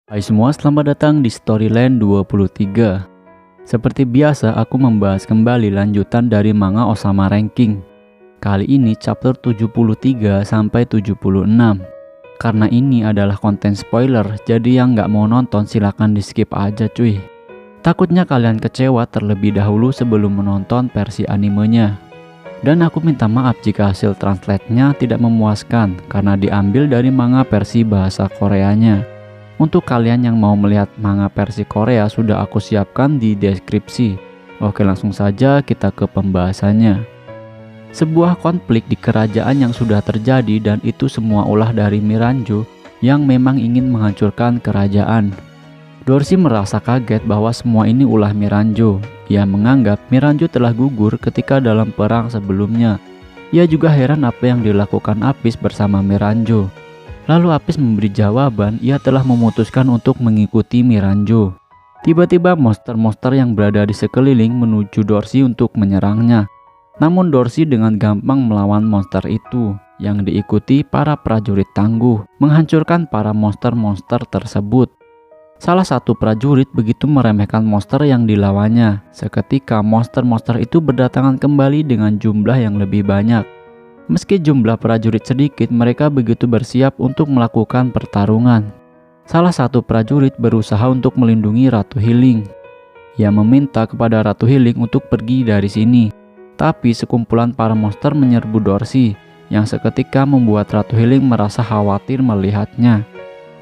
Hai semua, selamat datang di Storyland 23. Seperti biasa, aku membahas kembali lanjutan dari manga Osama Ranking. Kali ini chapter 73 sampai 76. Karena ini adalah konten spoiler, jadi yang nggak mau nonton silakan di skip aja cuy. Takutnya kalian kecewa terlebih dahulu sebelum menonton versi animenya. Dan aku minta maaf jika hasil translate-nya tidak memuaskan karena diambil dari manga versi bahasa Koreanya. Untuk kalian yang mau melihat manga versi Korea sudah aku siapkan di deskripsi. Oke, langsung saja kita ke pembahasannya. Sebuah konflik di kerajaan yang sudah terjadi dan itu semua ulah dari Miranjo yang memang ingin menghancurkan kerajaan. Dorsey merasa kaget bahwa semua ini ulah Miranjo. Ia menganggap Miranjo telah gugur ketika dalam perang sebelumnya. Ia juga heran apa yang dilakukan Apis bersama Miranjo. Lalu Apis memberi jawaban ia telah memutuskan untuk mengikuti Miranjo. Tiba-tiba monster-monster yang berada di sekeliling menuju Dorsey untuk menyerangnya. Namun Dorsey dengan gampang melawan monster itu. Yang diikuti para prajurit tangguh menghancurkan para monster-monster tersebut. Salah satu prajurit begitu meremehkan monster yang dilawannya. Seketika monster-monster itu berdatangan kembali dengan jumlah yang lebih banyak. Meski jumlah prajurit sedikit, mereka begitu bersiap untuk melakukan pertarungan. Salah satu prajurit berusaha untuk melindungi Ratu Healing. Ia meminta kepada Ratu Healing untuk pergi dari sini. Tapi sekumpulan para monster menyerbu Dorsey, yang seketika membuat Ratu Healing merasa khawatir melihatnya.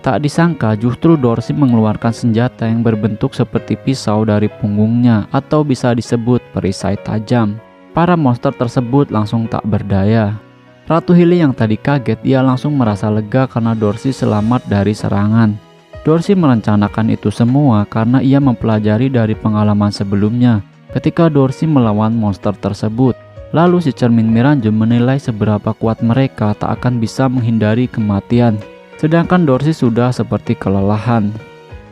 Tak disangka justru Dorsey mengeluarkan senjata yang berbentuk seperti pisau dari punggungnya atau bisa disebut perisai tajam. Para monster tersebut langsung tak berdaya. Ratu Healing yang tadi kaget, ia langsung merasa lega karena Dorsey selamat dari serangan. Dorsey merencanakan itu semua karena ia mempelajari dari pengalaman sebelumnya ketika Dorsey melawan monster tersebut. Lalu si cermin Miranjo menilai seberapa kuat mereka tak akan bisa menghindari kematian. Sedangkan Dorsey sudah seperti kelelahan.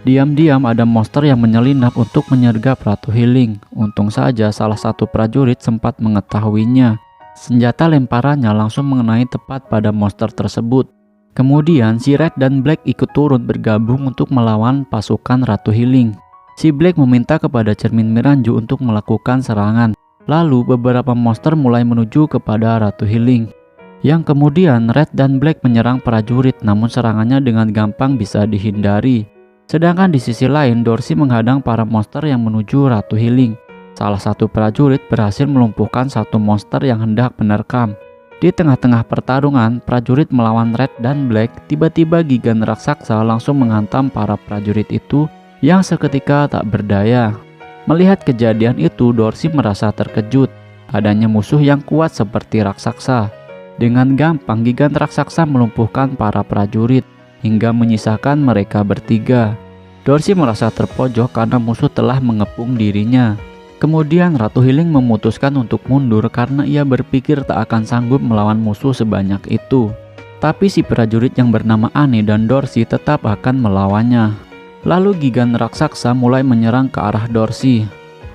Diam-diam ada monster yang menyelinap untuk menyergap Ratu Healing. Untung saja salah satu prajurit sempat mengetahuinya. Senjata lemparannya langsung mengenai tepat pada monster tersebut. Kemudian si Red dan Black ikut turun bergabung untuk melawan pasukan Ratu Healing. Si Black meminta kepada cermin Miranjo untuk melakukan serangan. Lalu beberapa monster mulai menuju kepada Ratu Healing. Yang kemudian Red dan Black menyerang prajurit, namun serangannya dengan gampang bisa dihindari. Sedangkan di sisi lain, Dorsey menghadang para monster yang menuju Ratu Healing. Salah satu prajurit berhasil melumpuhkan satu monster yang hendak menerkam. Di tengah-tengah pertarungan, prajurit melawan Red dan Black, tiba-tiba Gigan raksasa langsung menghantam para prajurit itu yang seketika tak berdaya. Melihat kejadian itu, Dorsey merasa terkejut. Adanya musuh yang kuat seperti raksasa. Dengan gampang, Gigan raksasa melumpuhkan para prajurit hingga menyisakan mereka bertiga. Dorsey merasa terpojok karena musuh telah mengepung dirinya. Kemudian Ratu Healing memutuskan untuk mundur karena ia berpikir tak akan sanggup melawan musuh sebanyak itu. Tapi si prajurit yang bernama Anne dan Dorsey tetap akan melawannya. Lalu Gigan raksasa mulai menyerang ke arah Dorsey.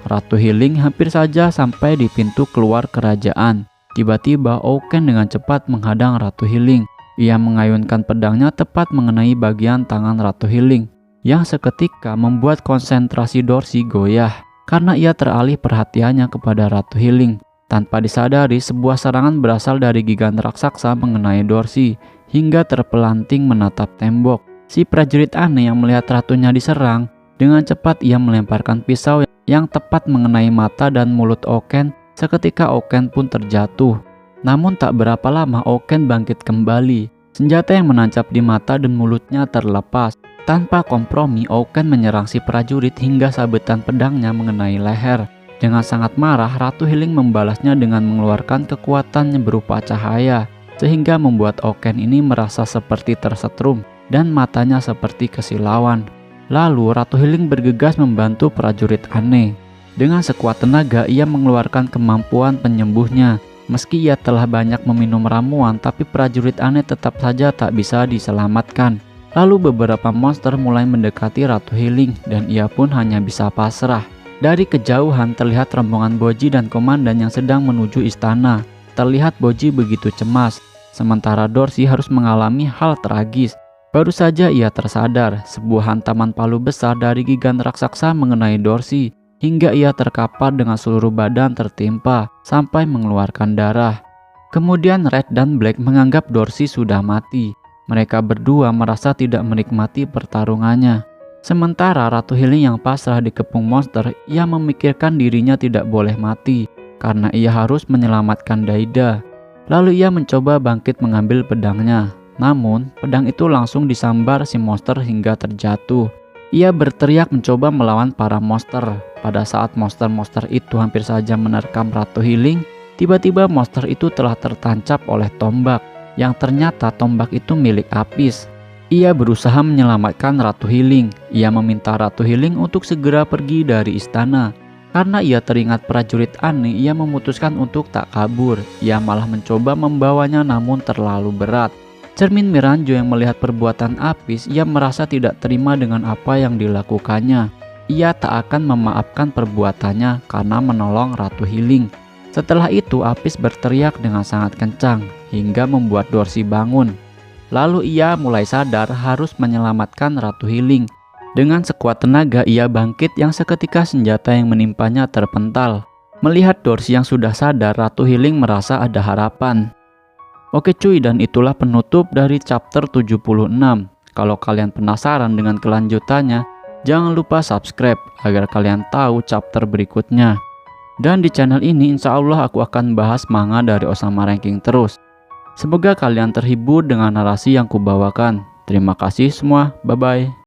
Ratu Healing hampir saja sampai di pintu keluar kerajaan. Tiba-tiba Ouken dengan cepat menghadang Ratu Healing. Ia mengayunkan pedangnya tepat mengenai bagian tangan Ratu Healing, yang seketika membuat konsentrasi Dorsey goyah karena ia teralih perhatiannya kepada Ratu Healing. Tanpa disadari, sebuah serangan berasal dari Gigan raksasa mengenai Dorsey hingga terpelanting menatap tembok. Si prajurit Anne yang melihat ratunya diserang, dengan cepat ia melemparkan pisau yang tepat mengenai mata dan mulut Ouken. Seketika Ouken pun terjatuh. Namun tak berapa lama Ouken bangkit kembali. Senjata yang menancap di mata dan mulutnya terlepas. Tanpa kompromi, Ouken menyerang si prajurit hingga sabetan pedangnya mengenai leher. Dengan sangat marah, Ratu Healing membalasnya dengan mengeluarkan kekuatan berupa cahaya, sehingga membuat Ouken ini merasa seperti tersetrum dan matanya seperti kesilauan. Lalu Ratu Healing bergegas membantu prajurit Anne. Dengan sekuat tenaga, ia mengeluarkan kemampuan penyembuhnya. Meski ia telah banyak meminum ramuan, tapi prajurit Anne tetap saja tak bisa diselamatkan. Lalu beberapa monster mulai mendekati Ratu Healing dan ia pun hanya bisa pasrah. Dari kejauhan terlihat rombongan Boji dan komandan yang sedang menuju istana. Terlihat Boji begitu cemas, sementara Dorsey harus mengalami hal tragis. Baru saja ia tersadar, sebuah hantaman palu besar dari gigan raksasa mengenai Dorsey, hingga ia terkapar dengan seluruh badan tertimpa sampai mengeluarkan darah. Kemudian Red dan Black menganggap Dorsey sudah mati. Mereka berdua merasa tidak menikmati pertarungannya. Sementara Ratu Healing yang pasrah dikepung monster, ia memikirkan dirinya tidak boleh mati karena ia harus menyelamatkan Daida. Lalu ia mencoba bangkit mengambil pedangnya. Namun, pedang itu langsung disambar si monster hingga terjatuh. Ia berteriak mencoba melawan para monster. Pada saat monster-monster itu hampir saja menerkam Ratu Healing, tiba-tiba monster itu telah tertancap oleh tombak, yang ternyata tombak itu milik Apis. Ia berusaha menyelamatkan Ratu Healing. Ia meminta Ratu Healing untuk segera pergi dari istana. Karena ia teringat prajurit Anne, ia memutuskan untuk tak kabur. Ia malah mencoba membawanya namun terlalu berat. Cermin Miranjo yang melihat perbuatan Apis, ia merasa tidak terima dengan apa yang dilakukannya. Ia tak akan memaafkan perbuatannya karena menolong Ratu Healing. Setelah itu Apis berteriak dengan sangat kencang hingga membuat Dorsey bangun. Lalu ia mulai sadar harus menyelamatkan Ratu Healing. Dengan sekuat tenaga ia bangkit yang seketika senjata yang menimpanya terpental. Melihat Dorsey yang sudah sadar, Ratu Healing merasa ada harapan. Oke cuy, dan itulah penutup dari chapter 76. Kalau kalian penasaran dengan kelanjutannya, jangan lupa subscribe agar kalian tahu chapter berikutnya. Dan di channel ini insya Allah aku akan bahas manga dari Osama Ranking terus. Semoga kalian terhibur dengan narasi yang kubawakan. Terima kasih semua, bye bye.